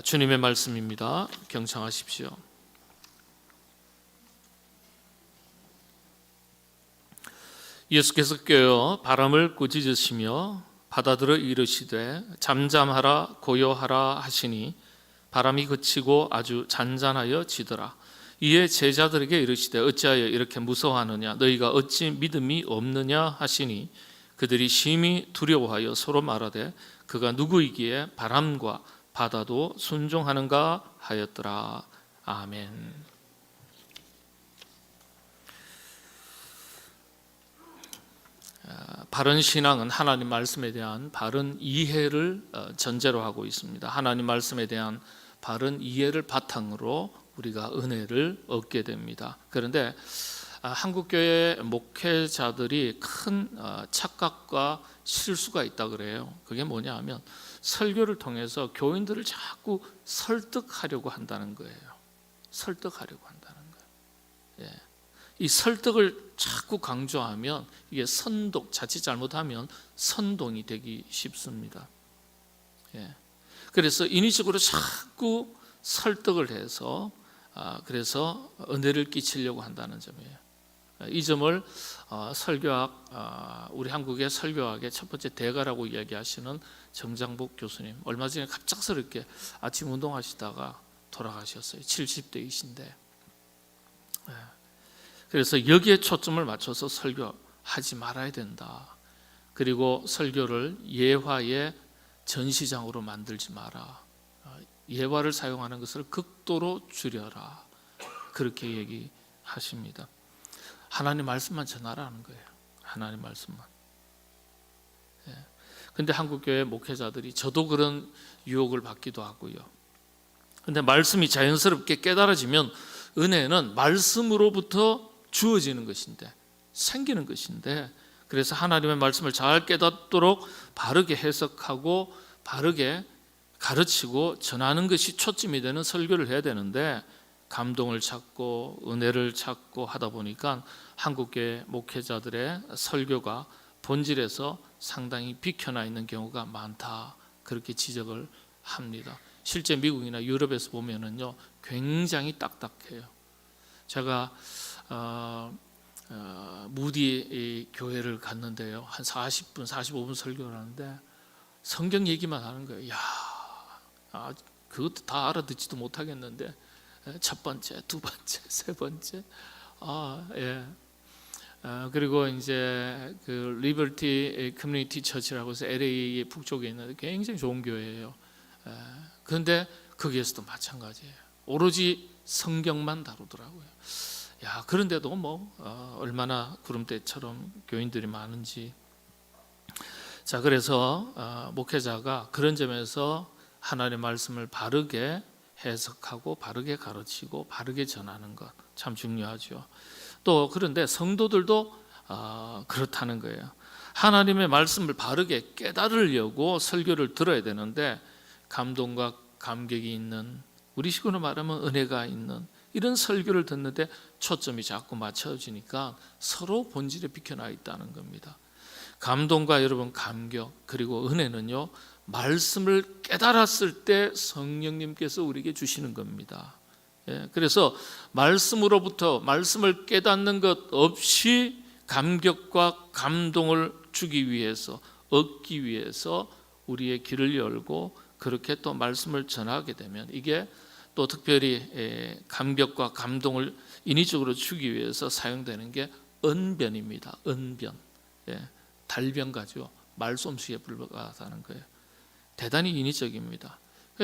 주님의 말씀입니다. 경청하십시오. 예수께서 깨어 바람을 꾸짖으시며 바다들어 이르시되 잠잠하라 고요하라 하시니 바람이 그치고 아주 잔잔하여 지더라. 이에 제자들에게 이르시되 어찌하여 이렇게 무서워하느냐 너희가 어찌 믿음이 없느냐 하시니 그들이 심히 두려워하여 서로 말하되 그가 누구이기에 바람과 바다도 순종하는가 하였더라. 아멘. 바른 신앙은 하나님 말씀에 대한 바른 이해를 전제로 하고 있습니다. 하나님 말씀에 대한 바른 이해를 바탕으로 우리가 은혜를 얻게 됩니다. 그런데 한국교회 목회자들이 큰 착각과 실수가 있다 그래요. 그게 뭐냐 하면 설교를 통해서 교인들을 자꾸 설득하려고 한다는 거예요. 설득하려고 한다는 거예요. 이 설득을 자꾸 강조하면 이게 선동, 자칫 잘못하면 선동이 되기 쉽습니다. 그래서 인위적으로 자꾸 설득을 해서 그래서 은혜를 끼치려고 한다는 점이에요. 이 점을 설교학, 우리 한국의 설교학의 첫 번째 대가라고 이야기하시는 정장복 교수님, 얼마 전에 갑작스럽게 아침 운동하시다가 돌아가셨어요. 70대이신데. 그래서 여기에 초점을 맞춰서 설교하지 말아야 된다. 그리고 설교를 예화의 전시장으로 만들지 마라. 예화를 사용하는 것을 극도로 줄여라. 그렇게 얘기하십니다. 하나님 말씀만 전하라는 거예요. 하나님 말씀만. 근데 한국교회 목회자들이 저도 그런 유혹을 받기도 하고요. 근데 말씀이 자연스럽게 깨달아지면 은혜는 말씀으로부터 주어지는 것인데, 생기는 것인데, 그래서 하나님의 말씀을 잘 깨닫도록 바르게 해석하고 바르게 가르치고 전하는 것이 초점이 되는 설교를 해야 되는데, 감동을 찾고 은혜를 찾고 하다 보니까 한국교회 목회자들의 설교가 본질에서 상당히 비켜나 있는 경우가 많다. 그렇게 지적을 합니다. 실제 미국이나 유럽에서 보면은요, 굉장히 딱딱해요. 제가 무디 교회를 갔는데요, 한 40분, 45분 설교를 하는데 성경 얘기만 하는 거예요. 그것도 다 알아듣지도 못하겠는데 첫 번째, 두 번째, 세 번째, 그리고 이제 그 리버티 커뮤니티 처치라고 해서 LA 북쪽에 있는 굉장히 좋은 교회예요. 그런데 거기에서도 마찬가지예요. 오로지 성경만 다루더라고요. 그런데도 얼마나 구름대처럼 교인들이 많은지. 자, 그래서 목회자가 그런 점에서 하나님의 말씀을 바르게 해석하고 바르게 가르치고 바르게 전하는 것 참 중요하죠. 또 그런데 성도들도 그렇다는 거예요. 하나님의 말씀을 바르게 깨달으려고 설교를 들어야 되는데 감동과 감격이 있는, 우리식으로 말하면 은혜가 있는 이런 설교를 듣는데 초점이 자꾸 맞춰지니까 서로 본질에 비켜나 있다는 겁니다. 감동과 여러분 감격 그리고 은혜는요, 말씀을 깨달았을 때 성령님께서 우리에게 주시는 겁니다. 그래서 말씀으로부터 말씀을 깨닫는 것 없이 감격과 감동을 주기 위해서, 얻기 위해서 우리의 길을 열고 그렇게 또 말씀을 전하게 되면 이게 또 특별히 감격과 감동을 인위적으로 주기 위해서 사용되는 게 언변입니다. 언변. 달변가죠. 말솜씨에 불과하다는 거예요. 대단히 인위적입니다.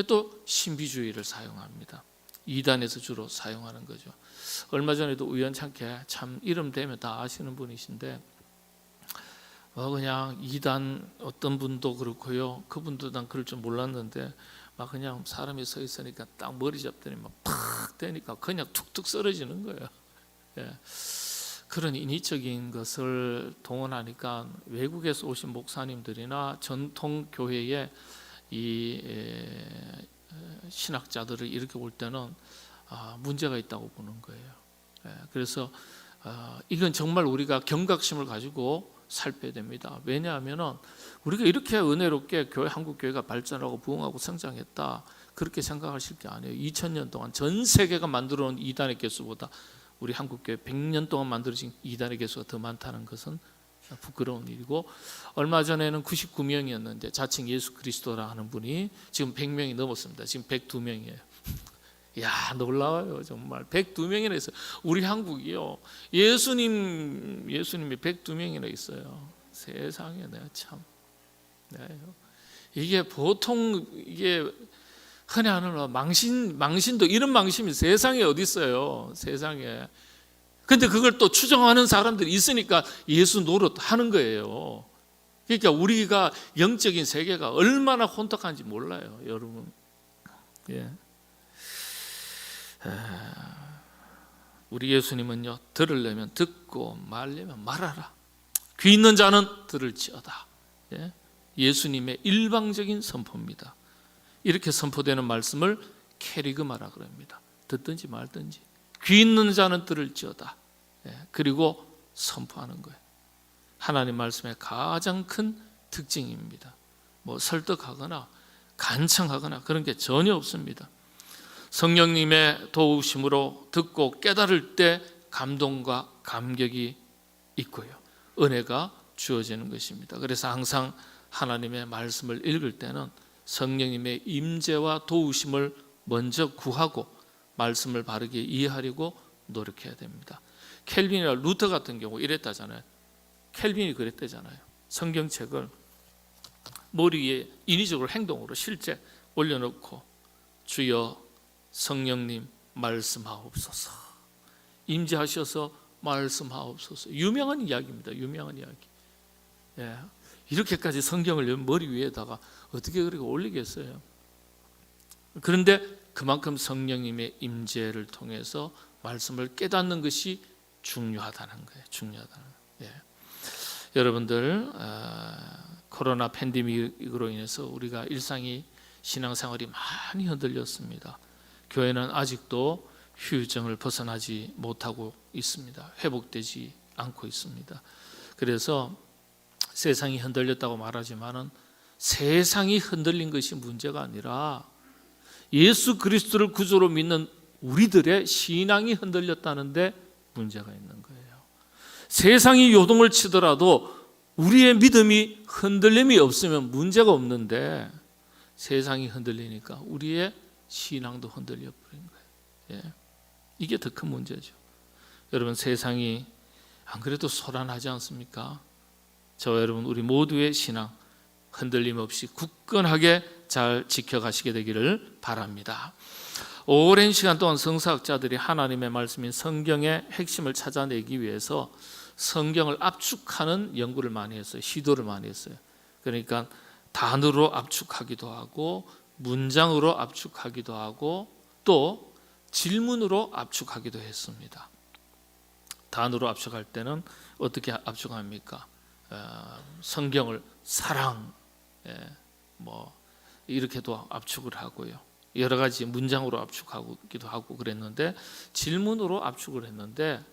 또 신비주의를 사용합니다. 이단에서 주로 사용하는 거죠. 얼마 전에도 우연찮게 참 이름 대면 다 아시는 분이신데 그냥 이단 어떤 분도 그렇고요. 그분도 난 그럴 줄 몰랐는데 막 그냥 사람이 서 있으니까 딱 머리 잡더니 막 팍 대니까 그냥 툭툭 쓰러지는 거예요. 그런 인위적인 것을 동원하니까 외국에서 오신 목사님들이나 전통 교회의 이 신학자들을 이렇게 볼 때는 문제가 있다고 보는 거예요. 그래서 이건 정말 우리가 경각심을 가지고 살펴야 됩니다. 왜냐하면 우리가 이렇게 은혜롭게 한국 교회가 발전하고 부흥하고 성장했다. 그렇게 생각하실 게 아니에요. 2000년 동안 전 세계가 만들어 놓은 이단의 개수보다 우리 한국교회 100년 동안 만들어진 이단의 개수가 더 많다는 것은 부끄러운 일이고, 얼마 전에는 99명이었는데 자칭 예수 그리스도라 하는 분이 지금 100명이 넘었습니다. 지금 102명이에요. 야, 놀라워요. 정말 102명이나 있어요. 우리 한국이요, 예수님이 102명이나 있어요. 세상에, 내가 참, 이게 보통 이게 흔히 하는 망신도 이런 망신이 세상에 어디 있어요, 세상에. 근데 그걸 또 추정하는 사람들이 있으니까 예수 노릇하는 거예요. 그러니까 우리가 영적인 세계가 얼마나 혼탁한지 몰라요, 여러분. 예. 우리 예수님은요, 들으려면 듣고 말려면 말하라. 귀 있는 자는 들을지어다. 예? 예수님의 일방적인 선포입니다. 이렇게 선포되는 말씀을 캐리그마라 그럽니다. 듣든지 말든지 귀 있는 자는 들을지어다. 예? 그리고 선포하는 거예요. 하나님 말씀의 가장 큰 특징입니다. 뭐 설득하거나 간청하거나 그런 게 전혀 없습니다. 성령님의 도우심으로 듣고 깨달을 때 감동과 감격이 있고요, 은혜가 주어지는 것입니다. 그래서 항상 하나님의 말씀을 읽을 때는 성령님의 임재와 도우심을 먼저 구하고 말씀을 바르게 이해하려고 노력해야 됩니다. 켈빈이나 루터 같은 경우 이랬다잖아요. 켈빈이 그랬다잖아요. 성경책을 머리 위에 인위적으로 행동으로 실제 올려놓고 주여 성령님 말씀하옵소서, 임재하셔서 말씀하옵소서. 유명한 이야기입니다. 유명한 이야기. 예. 이렇게까지 성경을 머리 위에다가 어떻게 그렇게 올리겠어요? 그런데 그만큼 성령님의 임재를 통해서 말씀을 깨닫는 것이 중요하다는 거예요. 중요하다는 거예요. 예. 여러분들, 코로나 팬데믹으로 인해서 우리가 일상이, 신앙생활이 많이 흔들렸습니다. 교회는 아직도 휴정을 벗어나지 못하고 있습니다. 회복되지 않고 있습니다. 그래서 세상이 흔들렸다고 말하지만은 세상이 흔들린 것이 문제가 아니라 예수 그리스도를 구주로 믿는 우리들의 신앙이 흔들렸다는데 문제가 있는 거예요. 세상이 요동을 치더라도 우리의 믿음이 흔들림이 없으면 문제가 없는데 세상이 흔들리니까 우리의 신앙도 흔들려 버린 거예요. 예. 이게 더 큰 문제죠. 여러분, 세상이 안 그래도 소란하지 않습니까? 저와 여러분, 우리 모두의 신앙 흔들림 없이 굳건하게 잘 지켜가시게 되기를 바랍니다. 오랜 시간 동안 성서학자들이 하나님의 말씀인 성경의 핵심을 찾아내기 위해서 성경을 압축하는 연구를 많이 했어요. 시도를 많이 했어요. 그러니까 단어로 압축하기도 하고 문장으로 압축하기도 하고 또 질문으로 압축하기도 했습니다. 단어로 압축할 때는 어떻게 압축합니까? 성경을 사랑, 뭐 이렇게도 압축을 하고요. 여러 가지 문장으로 압축하기도 하고 그랬는데, 질문으로 압축을 했는데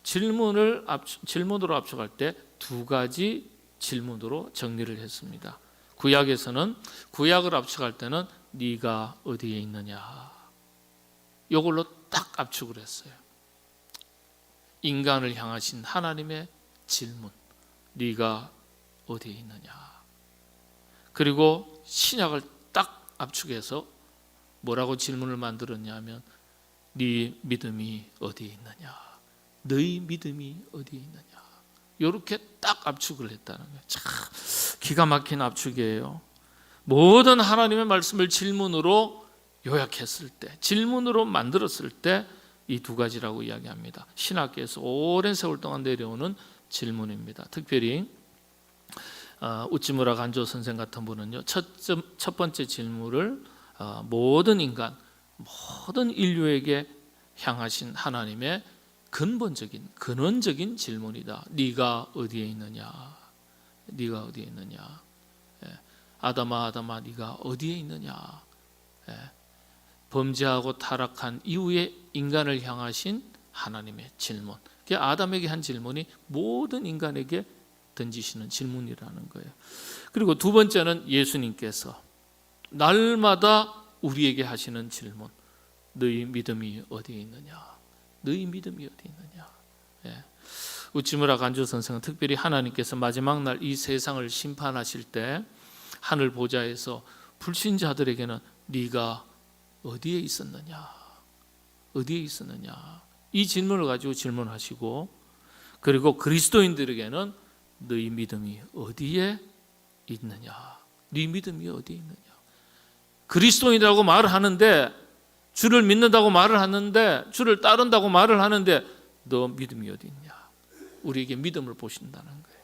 질문으로 압축할 때 두 가지 질문으로 정리를 했습니다. 구약에서는 구약을 압축할 때는 네가 어디에 있느냐, 이걸로 딱 압축을 했어요. 인간을 향하신 하나님의 질문, 네가 어디에 있느냐. 그리고 신약을 딱 압축해서 뭐라고 질문을 만들었냐면 네 믿음이 어디에 있느냐, 너희 믿음이 어디에 있느냐. 이렇게 딱 압축을 했다는 거예요. 참 기가 막힌 압축이에요. 모든 하나님의 말씀을 질문으로 요약했을 때, 질문으로 만들었을 때 이 두 가지라고 이야기합니다. 신학계에서 오랜 세월 동안 내려오는 질문입니다. 특별히 우찌무라 간조 선생 같은 분은요, 첫 번째 질문을 모든 인간, 모든 인류에게 향하신 하나님의 근원적인 질문이다. 네가 어디에 있느냐, 네가 어디에 있느냐. 아담아 네가 어디에 있느냐. 범죄하고 타락한 이후에 인간을 향하신 하나님의 질문. 아담에게 한 질문이 모든 인간에게 던지시는 질문이라는 거예요. 그리고 두 번째는 예수님께서 날마다 우리에게 하시는 질문, 너희 믿음이 어디에 있느냐? 너희 믿음이 어디에 있느냐? 예. 우찌무라 간주 선생은 특별히 하나님께서 마지막 날 이 세상을 심판하실 때 하늘 보좌에서 불신자들에게는 네가 어디에 있었느냐? 어디에 있었느냐? 이 질문을 가지고 질문하시고, 그리고 그리스도인들에게는 너희 믿음이 어디에 있느냐? 네 믿음이 어디에 있느냐? 그리스도인이라고 말을 하는데, 주를 믿는다고 말을 하는데, 주를 따른다고 말을 하는데 너 믿음이 어디 있냐? 우리에게 믿음을 보신다는 거예요.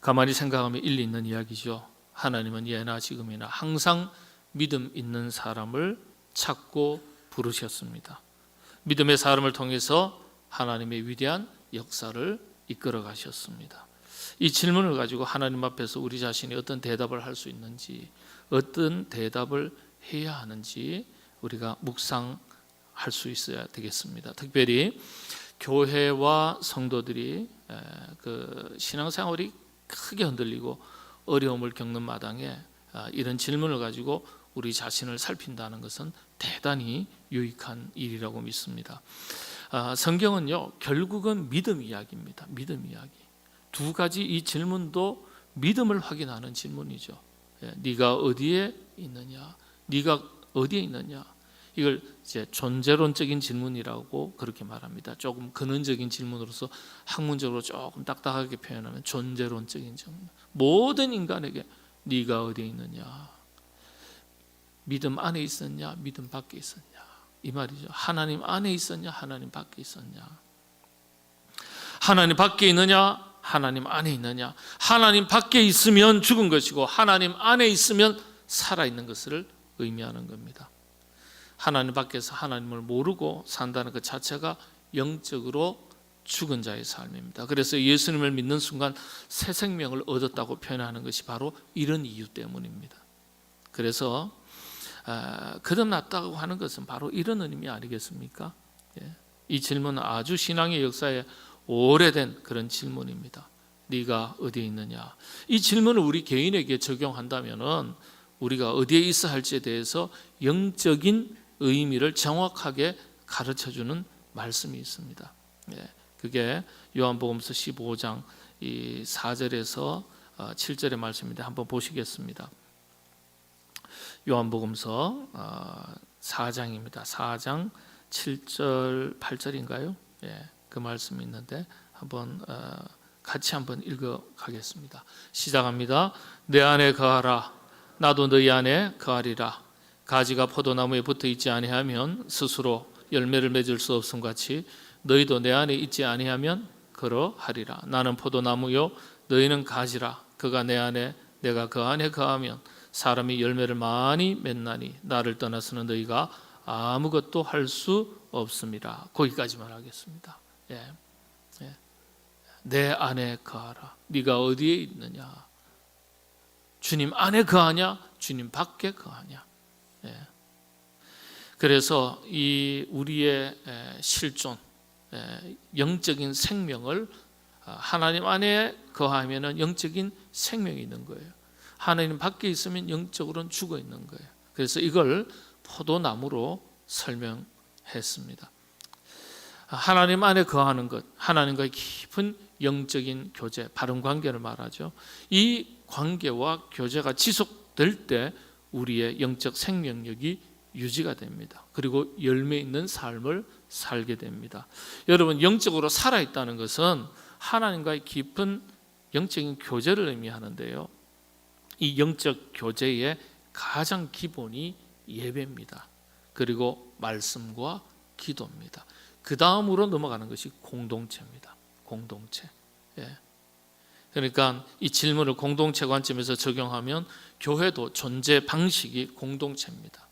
가만히 생각하면 일리 있는 이야기죠. 하나님은 예나 지금이나 항상 믿음 있는 사람을 찾고 부르셨습니다. 믿음의 사람을 통해서 하나님의 위대한 역사를 이끌어 가셨습니다. 이 질문을 가지고 하나님 앞에서 우리 자신이 어떤 대답을 할 수 있는지, 어떤 대답을 해야 하는지 우리가 묵상할 수 있어야 되겠습니다. 특별히 교회와 성도들이 그 신앙생활이 크게 흔들리고 어려움을 겪는 마당에 이런 질문을 가지고 우리 자신을 살핀다는 것은 대단히 유익한 일이라고 믿습니다. 성경은요, 결국은 믿음 이야기입니다. 믿음 이야기. 두 가지 이 질문도 믿음을 확인하는 질문이죠. 네가 어디에 있느냐? 네가 어디에 있느냐? 이걸 이제 존재론적인 질문이라고 그렇게 말합니다. 조금 근원적인 질문으로서 학문적으로 조금 딱딱하게 표현하면 존재론적인 질문. 모든 인간에게 네가 어디에 있느냐? 믿음 안에 있었냐? 믿음 밖에 있었냐? 이 말이죠. 하나님 안에 있었냐? 하나님 밖에 있었냐? 하나님 밖에 있느냐? 하나님 안에 있느냐? 하나님 밖에 있으면 죽은 것이고 하나님 안에 있으면 살아있는 것을 의미하는 겁니다. 하나님 밖에서 하나님을 모르고 산다는 것 자체가 영적으로 죽은 자의 삶입니다. 그래서 예수님을 믿는 순간 새 생명을 얻었다고 표현하는 것이 바로 이런 이유 때문입니다. 그래서 거듭났다고 하는 것은 바로 이런 의미 아니겠습니까? 이 질문은 아주 신앙의 역사에 오래된 그런 질문입니다. 네가 어디에 있느냐? 이 질문을 우리 개인에게 적용한다면은 우리가 어디에 있어야 할지에 대해서 영적인 의미를 정확하게 가르쳐주는 말씀이 있습니다. 그게 요한복음서 15장 4절에서 7절의 말씀인데 한번 보시겠습니다. 요한복음서 4장입니다. 4장 7절 8절인가요? 그 말씀이 있는데 한번 같이 한번 읽어 가겠습니다. 시작합니다. 내 안에 거하라. 나도 너희 안에 거하리라. 가지가 포도나무에 붙어 있지 아니하면 스스로 열매를 맺을 수 없음 같이 너희도 내 안에 있지 아니하면 그러하리라. 나는 포도나무요 너희는 가지라. 그가 내 안에 내가 그 안에 거하면 사람이 열매를 많이 맺나니 나를 떠나서는 너희가 아무것도 할 수 없습니다. 거기까지만 하겠습니다. 내 안에 거하라. 네가 어디에 있느냐? 주님 안에 거하냐? 주님 밖에 거하냐? 그래서 이 우리의 실존, 영적인 생명을 하나님 안에 거하면은 영적인 생명이 있는 거예요. 하나님 밖에 있으면 영적으로는 죽어 있는 거예요. 그래서 이걸 포도나무로 설명했습니다. 하나님 안에 거하는 것, 하나님과의 깊은 영적인 교제, 바른 관계를 말하죠. 이 관계와 교제가 지속될 때 우리의 영적 생명력이 유지가 됩니다. 그리고 열매 있는 삶을 살게 됩니다. 여러분, 영적으로 살아있다는 것은 하나님과의 깊은 영적인 교제를 의미하는데요. 이 영적 교제의 가장 기본이 예배입니다. 그리고 말씀과 기도입니다. 그 다음으로 넘어가는 것이 공동체입니다. 공동체. 그러니까 이 질문을 공동체 관점에서 적용하면 교회도 존재 방식이 공동체입니다.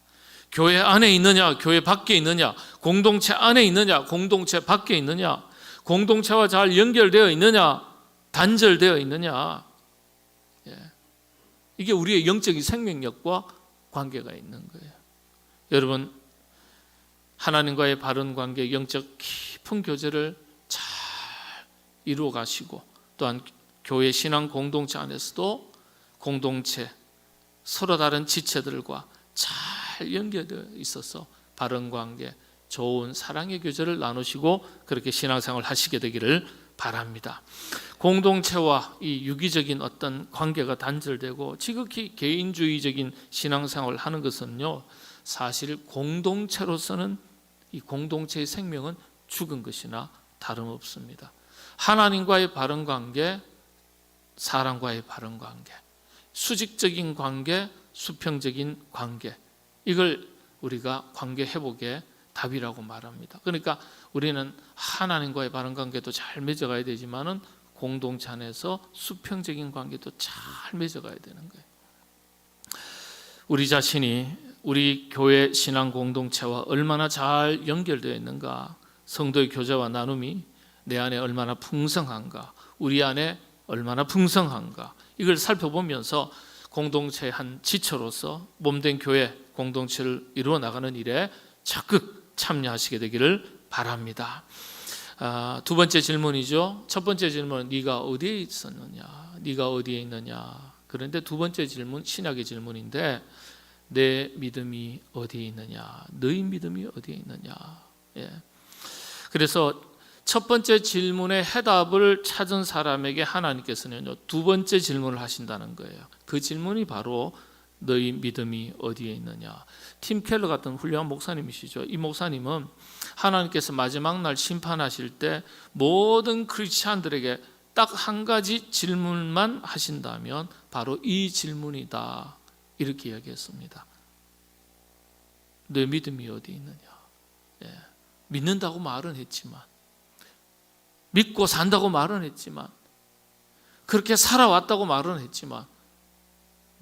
교회 안에 있느냐, 교회 밖에 있느냐, 공동체 안에 있느냐, 공동체 밖에 있느냐, 공동체와 잘 연결되어 있느냐, 단절되어 있느냐. 이게 우리의 영적인 생명력과 관계가 있는 거예요. 여러분, 하나님과의 바른 관계, 영적 깊은 교제를 잘 이루어 가시고, 또한 교회 신앙 공동체 안에서도 공동체, 서로 다른 지체들과 잘 연결되어 있어서 바른 관계, 좋은 사랑의 교제를 나누시고 그렇게 신앙생활을 하시게 되기를 바랍니다. 공동체와 이 유기적인 어떤 관계가 단절되고 지극히 개인주의적인 신앙생활을 하는 것은요, 사실 공동체로서는 이 공동체의 생명은 죽은 것이나 다름없습니다. 하나님과의 바른 관계, 사람과의 바른 관계, 수직적인 관계, 수평적인 관계, 이걸 우리가 관계 회복의 답이라고 말합니다. 그러니까 우리는 하나님과의 바른 관계도 잘 맺어가야 되지만은 공동체 안에서 수평적인 관계도 잘 맺어가야 되는 거예요. 우리 자신이 우리 교회 신앙 공동체와 얼마나 잘 연결되어 있는가, 성도의 교제와 나눔이 내 안에 얼마나 풍성한가, 우리 안에 얼마나 풍성한가, 이걸 살펴보면서 공동체의 한 지체로서 몸된 교회 공동체를 이루어 나가는 일에 적극 참여하시게 되기를 바랍니다. 두 번째 질문이죠. 첫 번째 질문은 네가 어디에 있었느냐, 네가 어디에 있느냐. 그런데 두 번째 질문, 신약의 질문인데 내 믿음이 어디에 있느냐, 너희 믿음이 어디에 있느냐. 예. 그래서 첫 번째 질문의 해답을 찾은 사람에게 하나님께서는 두 번째 질문을 하신다는 거예요. 그 질문이 바로 너희 믿음이 어디에 있느냐. 팀 켈러 같은 훌륭한 목사님이시죠. 이 목사님은 하나님께서 마지막 날 심판하실 때 모든 크리스찬들에게 딱 한 가지 질문만 하신다면 바로 이 질문이다, 이렇게 이야기했습니다. 내 믿음이 어디 있느냐. 예. 믿는다고 말은 했지만, 믿고 산다고 말은 했지만, 그렇게 살아왔다고 말은 했지만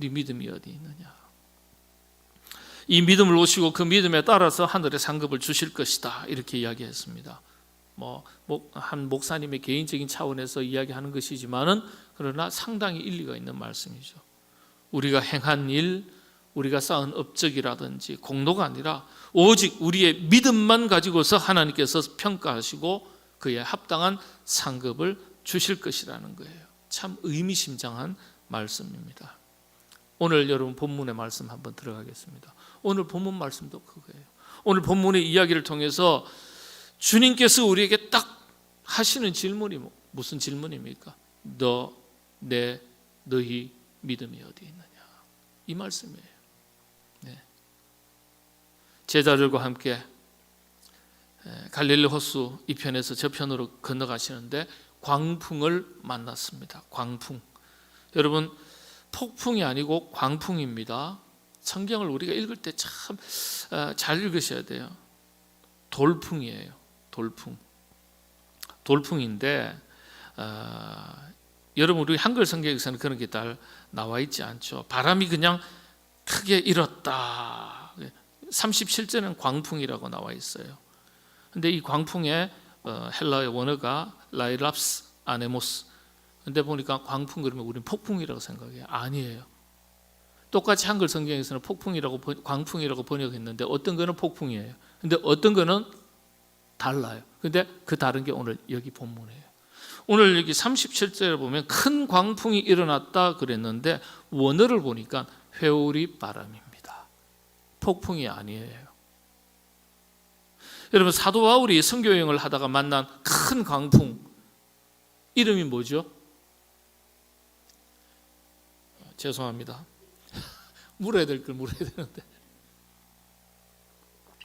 네 믿음이 어디 있느냐. 이 믿음을 오시고 그 믿음에 따라서 하늘의 상급을 주실 것이다, 이렇게 이야기했습니다. 한 목사님의 개인적인 차원에서 이야기하는 것이지만은 그러나 상당히 일리가 있는 말씀이죠. 우리가 행한 일, 우리가 쌓은 업적이라든지 공로가 아니라 오직 우리의 믿음만 가지고서 하나님께서 평가하시고 그에 합당한 상급을 주실 것이라는 거예요. 참 의미심장한 말씀입니다. 오늘 여러분 본문의 말씀 한번 들어가겠습니다. 오늘 본문 말씀도 그거예요. 오늘 본문의 이야기를 통해서 주님께서 우리에게 딱 하시는 질문이 무슨 질문입니까? 너희 믿음이 어디 있느냐, 이 말씀이에요. 네. 제자들과 함께 갈릴리 호수 이편에서 저편으로 건너가시는데 광풍을 만났습니다. 광풍. 여러분, 폭풍이 아니고 광풍입니다. 성경을 우리가 읽을 때 참 잘 읽으셔야 돼요. 돌풍이에요. 돌풍인데 여러분, 우리 한글 성경에서는 그런 게 잘 나와 있지 않죠. 바람이 그냥 크게 일었다. 37절에는 광풍이라고 나와 있어요. 근데 이 광풍의 헬라의 원어가 라이랍스 아네모스. 근데 보니까 광풍 그러면 우리는 폭풍이라고 생각해요. 아니에요. 똑같이 한글 성경에서는 광풍이라고 번역했는데 어떤 거는 폭풍이에요. 근데 어떤 거는 달라요. 근데 그 다른 게 오늘 여기 본문이에요. 오늘 여기 37절에 보면 큰 광풍이 일어났다 그랬는데 원어를 보니까 회오리 바람입니다. 폭풍이 아니에요. 여러분, 사도 바울이 선교 여행을 하다가 만난 큰 광풍, 이름이 뭐죠? 죄송합니다. 물어야 될 걸 물어야 되는데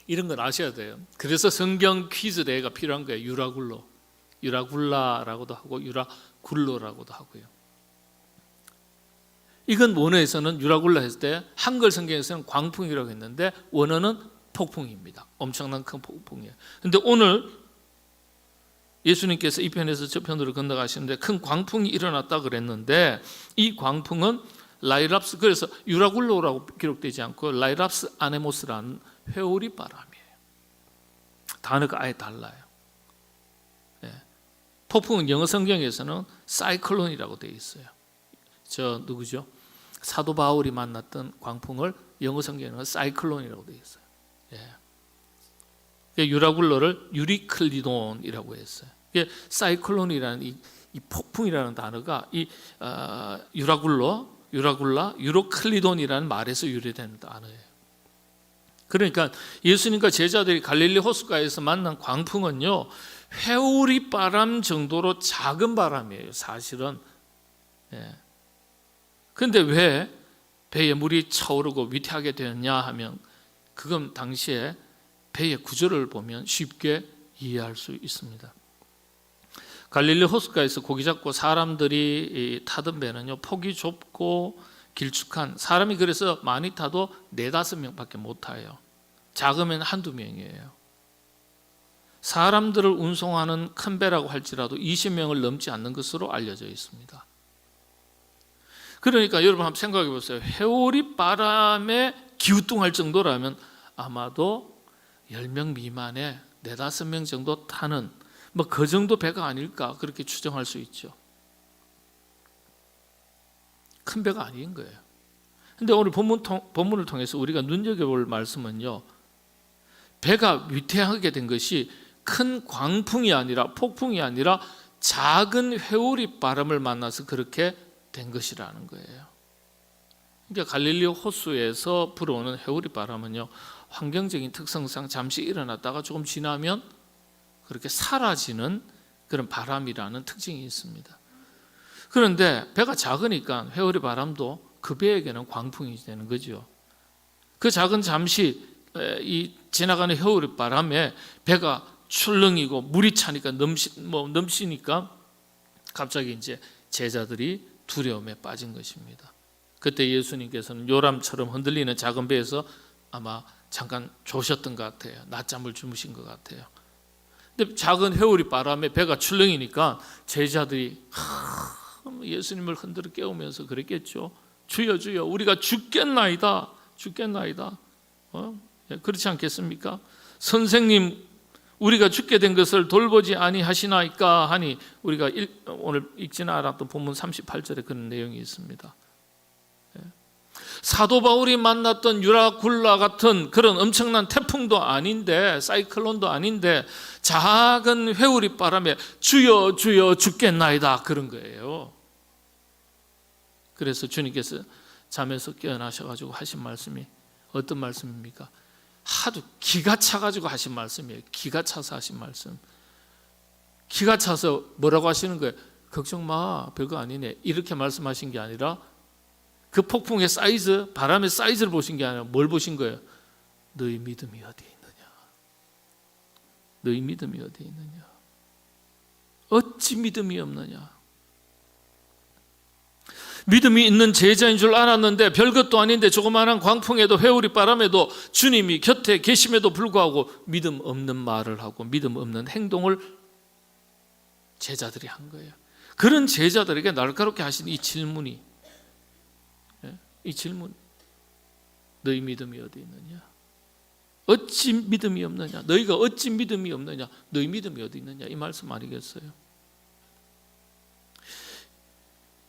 이런 건 아셔야 돼요. 그래서 성경 퀴즈 대회가 필요한 거예요. 유라굴라라고도 하고 유라굴로라고도 하고요. 이건 원어에서는 유라굴라 했을 때 한글 성경에서는 광풍이라고 했는데 원어는 폭풍입니다. 엄청난 큰 폭풍이에요. 그런데 오늘 예수님께서 이 편에서 저 편으로 건너가시는데 큰 광풍이 일어났다 그랬는데 이 광풍은 라이랍스, 그래서 유라굴로라고 기록되지 않고 라이랍스 아네모스라는 회오리 바람이에요. 단어가 아예 달라요. 네. 폭풍은 영어 성경에서는 사이클론이라고 되어 있어요. 저 누구죠? 사도 바울이 만났던 광풍을 영어 성경에는 사이클론이라고 되어 있어요. 예. 유라굴로를 유리클리돈이라고 했어요. 사이클론이라는 이 폭풍이라는 단어가 이 유라굴라, 유로클리돈이라는 말에서 유래된 단어예요. 그러니까 예수님과 제자들이 갈릴리 호숫가에서 만난 광풍은요, 회오리 바람 정도로 작은 바람이에요, 사실은. 그런데 왜 배에 물이 차오르고 위태하게 되었냐 하면, 그건 당시에 배의 구조를 보면 쉽게 이해할 수 있습니다. 갈릴리 호숫가에서 고기 잡고 사람들이 타던 배는요, 폭이 좁고 길쭉한, 사람이 그래서 많이 타도 4-5명밖에 못 타요. 작으면 1-2명이에요. 사람들을 운송하는 큰 배라고 할지라도 20명을 넘지 않는 것으로 알려져 있습니다. 그러니까 여러분 한번 생각해 보세요. 회오리 바람에 기우뚱할 정도라면 아마도 10명 미만의 4-5명 정도 타는 뭐 그 정도 배가 아닐까, 그렇게 추정할 수 있죠. 큰 배가 아닌 거예요. 근데 오늘 본문을 통해서 우리가 눈여겨볼 말씀은요, 배가 위태하게 된 것이 큰 광풍이 아니라, 폭풍이 아니라 작은 회오리 바람을 만나서 그렇게 된 것이라는 거예요. 그러니까 갈릴리 호수에서 불어오는 회오리 바람은요, 환경적인 특성상 잠시 일어났다가 조금 지나면 그렇게 사라지는 그런 바람이라는 특징이 있습니다. 그런데 배가 작으니까 회오리 바람도 그 배에게는 광풍이 되는 거죠. 그 작은 잠시 이 지나가는 회오리 바람에 배가 출렁이고 물이 차니까 넘치니까 갑자기 이제 제자들이 두려움에 빠진 것입니다. 그때 예수님께서는 요람처럼 흔들리는 작은 배에서 아마 잠깐 조셨던 것 같아요. 낮잠을 주무신 것 같아요. 근데 작은 회오리 바람에 배가 출렁이니까 제자들이 예수님을 흔들어 깨우면서 그랬겠죠. 주여 주여, 우리가 죽겠나이다, 죽겠나이다. 그렇지 않겠습니까? 선생님, 우리가 죽게 된 것을 돌보지 아니하시나이까 하니, 우리가 오늘 읽지는 않았던 본문 38절에 그런 내용이 있습니다. 사도 바울이 만났던 유라굴라 같은 그런 엄청난 태풍도 아닌데, 사이클론도 아닌데 작은 회오리 바람에 주여 주여 죽겠나이다, 그런 거예요. 그래서 주님께서 잠에서 깨어나셔가지고 하신 말씀이 어떤 말씀입니까? 하도 기가 차가지고 하신 말씀이에요. 기가 차서 하신 말씀. 기가 차서 뭐라고 하시는 거예요? 걱정 마, 별거 아니네, 이렇게 말씀하신 게 아니라, 그 폭풍의 사이즈, 바람의 사이즈를 보신 게 아니라 뭘 보신 거예요? 너희 믿음이 어디에 있느냐? 너희 믿음이 어디에 있느냐? 어찌 믿음이 없느냐? 믿음이 있는 제자인 줄 알았는데 별것도 아닌데 조그마한 광풍에도 회오리 바람에도 주님이 곁에 계심에도 불구하고 믿음 없는 말을 하고 믿음 없는 행동을 제자들이 한 거예요. 그런 제자들에게 날카롭게 하신 이 질문이, 이 질문, 너희 믿음이 어디 있느냐? 어찌 믿음이 없느냐? 너희가 어찌 믿음이 없느냐? 너희 믿음이 어디 있느냐? 이 말씀 아니겠어요?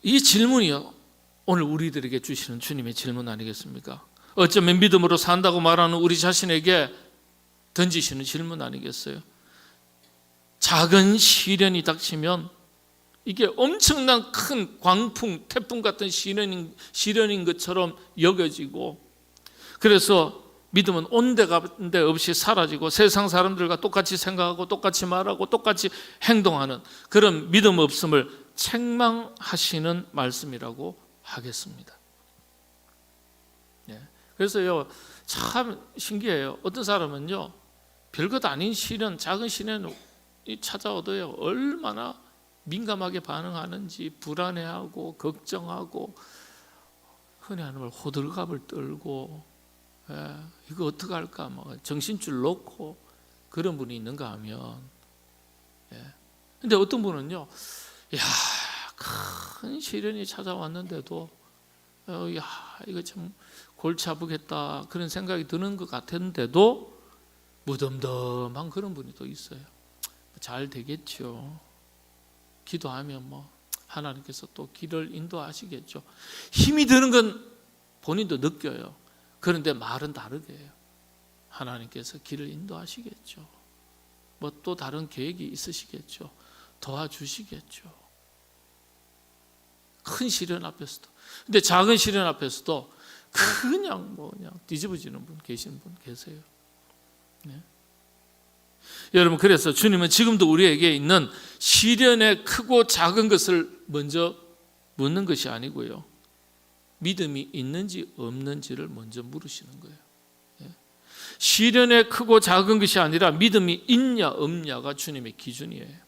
이 질문이요, 오늘 우리들에게 주시는 주님의 질문 아니겠습니까? 어쩌면 믿음으로 산다고 말하는 우리 자신에게 던지시는 질문 아니겠어요? 작은 시련이 닥치면 이게 엄청난 큰 광풍, 태풍 같은 시련인 것처럼 여겨지고, 그래서 믿음은 온데간데 없이 사라지고 세상 사람들과 똑같이 생각하고 똑같이 말하고 똑같이 행동하는 그런 믿음 없음을 책망하시는 말씀이라고 하겠습니다. 그래서요, 참 신기해요. 어떤 사람은요, 별것 아닌 시련, 작은 시련이 찾아오도요, 얼마나 민감하게 반응하는지, 불안해하고 걱정하고 흔히 하는 호들갑을 떨고, 이거 어떡할까 막 정신줄 놓고 그런 분이 있는가 하면, 근데 어떤 분은요, 큰 시련이 찾아왔는데도 이거 참 골치 아프겠다 그런 생각이 드는 것 같은데도 무덤덤한 그런 분이 또 있어요. 잘 되겠죠. 기도하면 하나님께서 또 길을 인도하시겠죠. 힘이 드는 건 본인도 느껴요. 그런데 말은 다르게 해요. 하나님께서 길을 인도하시겠죠. 또 다른 계획이 있으시겠죠. 도와주시겠죠. 큰 시련 앞에서도. 근데 작은 시련 앞에서도 그냥 뒤집어지는 분 계시는 분 계세요. 네. 여러분, 그래서 주님은 지금도 우리에게 있는 시련의 크고 작은 것을 먼저 묻는 것이 아니고요, 믿음이 있는지 없는지를 먼저 물으시는 거예요. 시련의 크고 작은 것이 아니라 믿음이 있냐 없냐가 주님의 기준이에요.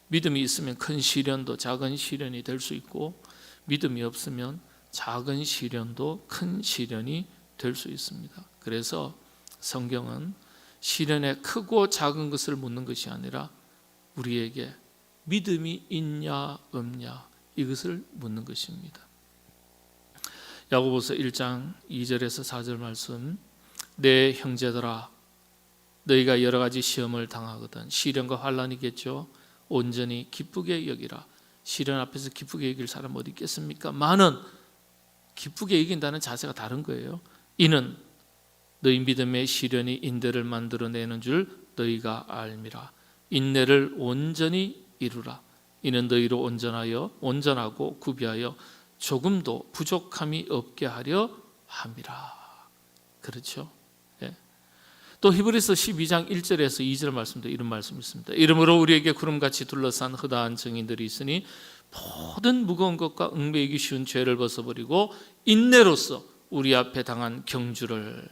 믿음이 있으면 큰 시련도 작은 시련이 될 수 있고, 믿음이 없으면 작은 시련도 큰 시련이 될 수 있습니다. 그래서 성경은 시련의 크고 작은 것을 묻는 것이 아니라 우리에게 믿음이 있냐 없냐 이것을 묻는 것입니다. 야고보서 1장 2절에서 4절 말씀, 내 형제들아 너희가 여러 가지 시험을 당하거든, 시련과 환난이겠죠, 온전히 기쁘게 여기라. 시련 앞에서 기쁘게 여길 사람 어디 있겠습니까? 많은 기쁘게 여긴다는 자세가 다른 거예요. 이는 너희 믿음의 시련이 인내를 만들어내는 줄 너희가 알미라. 인내를 온전히 이루라. 이는 너희로 온전하고 구비하여 조금도 부족함이 없게 하려 함이라. 그렇죠? 예. 또 히브리서 12장 1절에서 2절 말씀도 이런 말씀이 있습니다. 이러므로 우리에게 구름같이 둘러싼 허다한 증인들이 있으니 모든 무거운 것과 얽매이기 쉬운 죄를 벗어버리고 인내로써 우리 앞에 당한 경주를,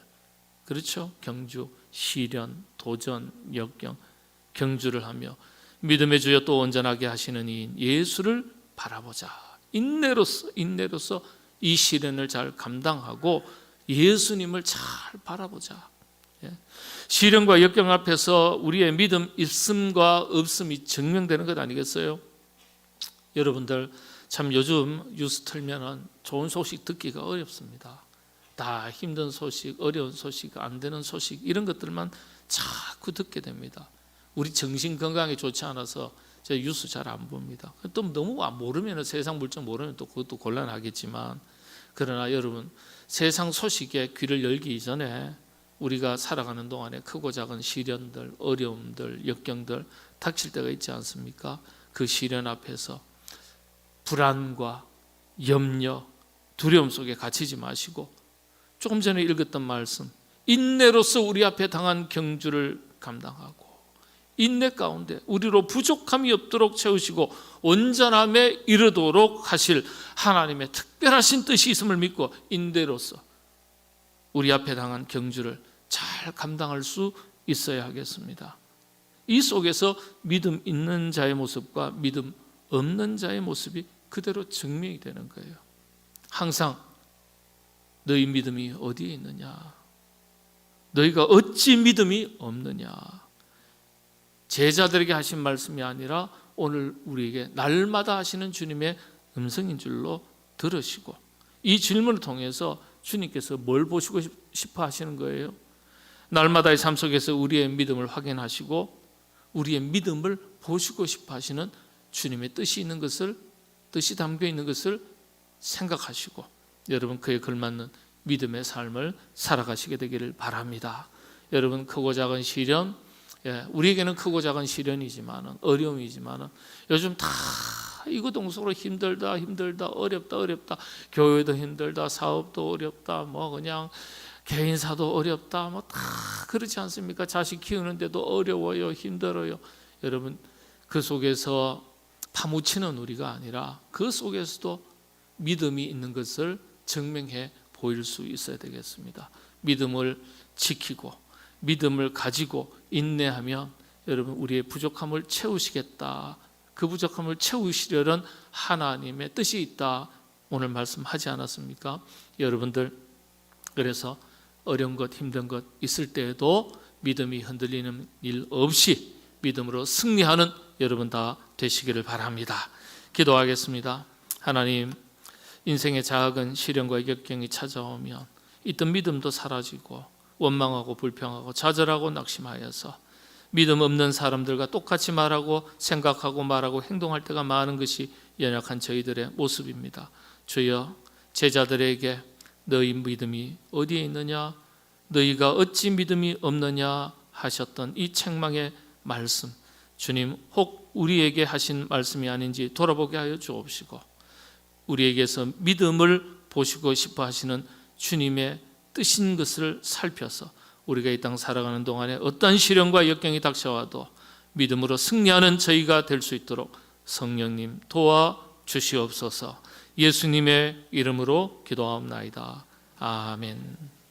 그렇죠? 경주, 시련, 도전, 역경, 경주를 하며 믿음의 주여 또 온전하게 하시는 이인 예수를 바라보자. 인내로서 이 시련을 잘 감당하고 예수님을 잘 바라보자. 시련과 역경 앞에서 우리의 믿음 있음과 없음이 증명되는 것 아니겠어요? 여러분들 참 요즘 뉴스 틀면은 좋은 소식 듣기가 어렵습니다. 다 힘든 소식, 어려운 소식, 안 되는 소식, 이런 것들만 자꾸 듣게 됩니다. 우리 정신 건강에 좋지 않아서 제가 뉴스 잘 안 봅니다. 또 너무 모르면, 세상 물정 모르면 또 그것도 곤란하겠지만, 그러나 여러분, 세상 소식에 귀를 열기 전에 우리가 살아가는 동안에 크고 작은 시련들, 어려움들, 역경들 닥칠 때가 있지 않습니까? 그 시련 앞에서 불안과 염려, 두려움 속에 갇히지 마시고 조금 전에 읽었던 말씀, 인내로서 우리 앞에 당한 경주를 감당하고 인내 가운데 우리로 부족함이 없도록 채우시고 온전함에 이르도록 하실 하나님의 특별하신 뜻이 있음을 믿고 인내로서 우리 앞에 당한 경주를 잘 감당할 수 있어야 하겠습니다. 이 속에서 믿음 있는 자의 모습과 믿음 없는 자의 모습이 그대로 증명이 되는 거예요. 항상 너희 믿음이 어디에 있느냐, 너희가 어찌 믿음이 없느냐, 제자들에게 하신 말씀이 아니라 오늘 우리에게 날마다 하시는 주님의 음성인 줄로 들으시고, 이 질문을 통해서 주님께서 뭘 보시고 싶어 하시는 거예요? 날마다의 삶 속에서 우리의 믿음을 확인하시고 우리의 믿음을 보시고 싶어 하시는 주님의 뜻이 있는 것을, 뜻이 담겨 있는 것을 생각하시고 여러분 그에 걸맞는 믿음의 삶을 살아가시게 되기를 바랍니다. 여러분, 크고 작은 시련, 우리에게는 크고 작은 시련이지만, 어려움이지만 요즘 다 이거동성으로 힘들다, 어렵다, 교회도 힘들다, 사업도 어렵다, 그냥 개인사도 어렵다, 다 그렇지 않습니까? 자식 키우는데도 어려워요, 힘들어요. 여러분, 그 속에서 파묻히는 우리가 아니라 그 속에서도 믿음이 있는 것을 증명해 보일 수 있어야 되겠습니다. 믿음을 지키고 믿음을 가지고 인내하면 여러분 우리의 부족함을 채우시겠다, 그 부족함을 채우시려는 하나님의 뜻이 있다, 오늘 말씀하지 않았습니까? 여러분들, 그래서 어려운 것, 힘든 것 있을 때에도 믿음이 흔들리는 일 없이 믿음으로 승리하는 여러분 다 되시기를 바랍니다. 기도하겠습니다. 하나님, 인생의 작은 시련과 역경이 찾아오면 있던 믿음도 사라지고 원망하고 불평하고 좌절하고 낙심하여서 믿음 없는 사람들과 똑같이 말하고 생각하고 말하고 행동할 때가 많은 것이 연약한 저희들의 모습입니다. 주여, 제자들에게 너희 믿음이 어디에 있느냐, 너희가 어찌 믿음이 없느냐 하셨던 이 책망의 말씀, 주님 혹 우리에게 하신 말씀이 아닌지 돌아보게 하여 주옵시고 우리에게서 믿음을 보시고 싶어 하시는 주님의 뜻인 것을 살펴서 우리가 이 땅 살아가는 동안에 어떠한 시련과 역경이 닥쳐와도 믿음으로 승리하는 저희가 될 수 있도록 성령님 도와주시옵소서. 예수님의 이름으로 기도하옵나이다. 아멘.